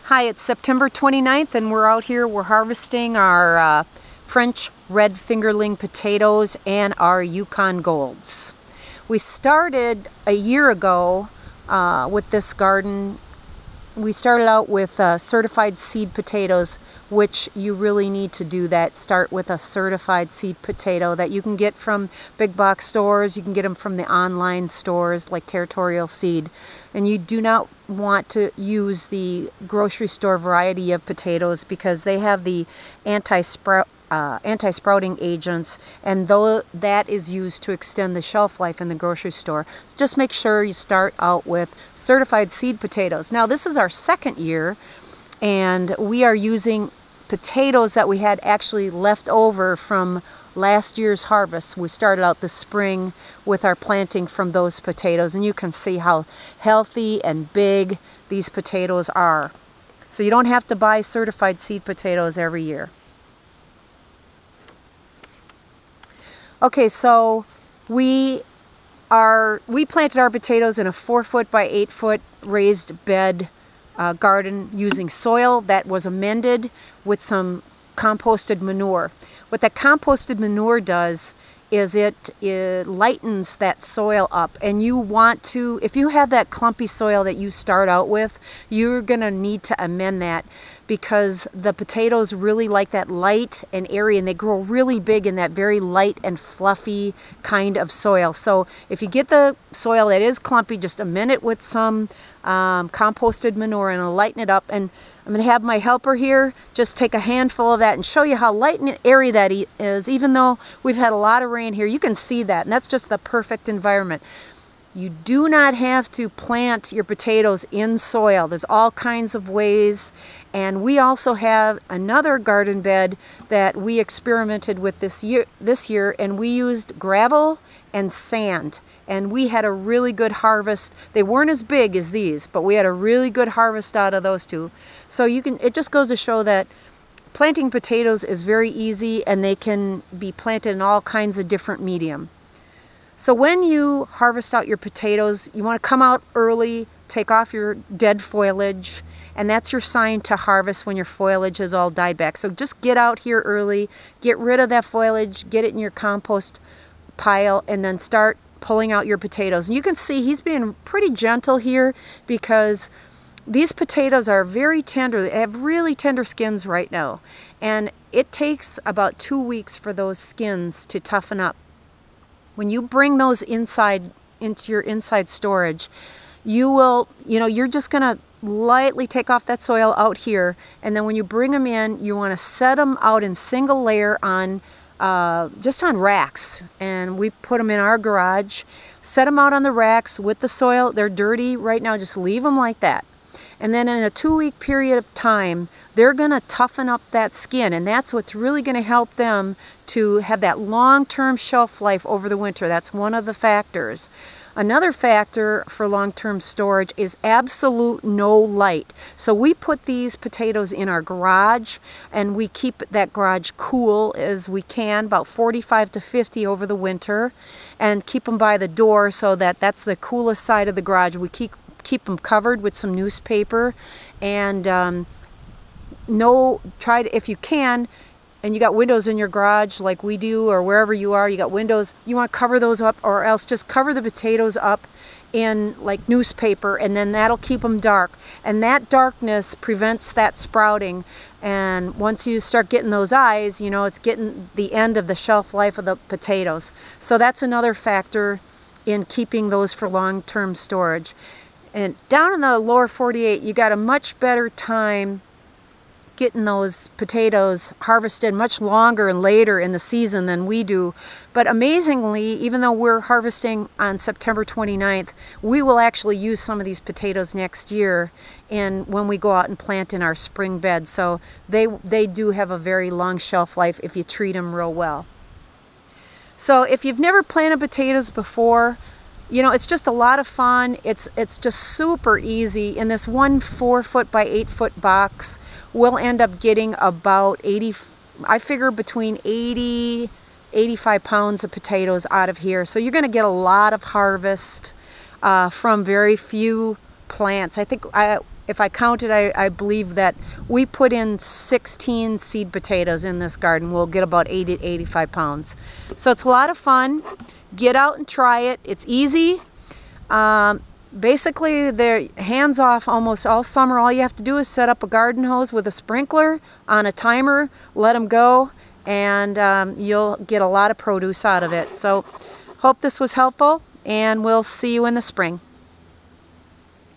Hi, it's September 29th and we're out here, we're harvesting our French red fingerling potatoes and our Yukon Golds. We started a year ago with this garden. We started out with certified seed potatoes, which you really need to do that. Start with a certified seed potato that you can get from big box stores. You can get them from the online stores like Territorial Seed. And you do not want to use the grocery store variety of potatoes because they have the anti-sprouting agents, and though that is used to extend the shelf life in the grocery store. So just make sure you start out with certified seed potatoes. Now this is our second year and we are using potatoes that we had actually left over from last year's harvest. We started out this spring with our planting from those potatoes, and you can see how healthy and big these potatoes are. So you don't have to buy certified seed potatoes every year. Okay, so we planted our potatoes in a 4-foot by 8-foot raised bed garden using soil that was amended with some composted manure. What that composted manure does is it lightens that soil up, and you want to, if you have that clumpy soil that you start out with, you're gonna need to amend that because the potatoes really like that light and airy, and they grow really big in that very light and fluffy kind of soil. So if you get the soil that is clumpy, just amend it with some composted manure and it'll lighten it up. And I'm going to have my helper here just take a handful of that and show you how light and airy that is. Even though we've had a lot of rain here, you can see that, and that's just the perfect environment. You do not have to plant your potatoes in soil. There's all kinds of ways, and we also have another garden bed that we experimented with this year, and we used gravel and sand. And we had a really good harvest. They weren't as big as these, but we had a really good harvest out of those two. So it just goes to show that planting potatoes is very easy, and they can be planted in all kinds of different medium. So when you harvest out your potatoes, you want to come out early, take off your dead foliage, and that's your sign to harvest when your foliage has all died back. So just get out here early, get rid of that foliage, get it in your compost pile, and then start pulling out your potatoes. And you can see he's being pretty gentle here because these potatoes are very tender. They have really tender skins right now, and it takes about 2 weeks for those skins to toughen up. When you bring those inside into your inside storage, you will, you're just gonna lightly take off that soil out here, and then when you bring them in, you want to set them out in single layer on just on racks, and we put them in our garage. Set them out on the racks with the soil. They're dirty right now, just leave them like that. And then in a 2-week period of time, they're gonna toughen up that skin, and that's what's really gonna help them to have that long-term shelf life over the winter. That's one of the factors. Another factor for long-term storage is absolute no light. So we put these potatoes in our garage, and we keep that garage cool as we can, about 45 to 50 over the winter, and keep them by the door so that that's the coolest side of the garage. We keep them covered with some newspaper, and if you can, and you got windows in your garage like we do, or wherever you are, you got windows, you want to cover those up, or else just cover the potatoes up in like newspaper, and then that'll keep them dark. And that darkness prevents that sprouting, and once you start getting those eyes, it's getting the end of the shelf life of the potatoes. So that's another factor in keeping those for long-term storage. And down in the lower 48, you got a much better time getting those potatoes harvested much longer and later in the season than we do. But amazingly, even though we're harvesting on September 29th, we will actually use some of these potatoes next year when we go out and plant in our spring bed. So they do have a very long shelf life if you treat them real well. So if you've never planted potatoes before, it's just a lot of fun. It's just super easy. In this 4-foot by 8-foot box, we'll end up getting about I figure between 85 pounds of potatoes out of here. So you're going to get a lot of harvest from very few plants. I think if I counted, I believe that we put in 16 seed potatoes in this garden. We'll get about 80 to 85 pounds. So it's a lot of fun. Get out and try it. It's easy. Basically, they're hands off almost all summer. All you have to do is set up a garden hose with a sprinkler on a timer, let them go, and you'll get a lot of produce out of it. So hope this was helpful, and we'll see you in the spring.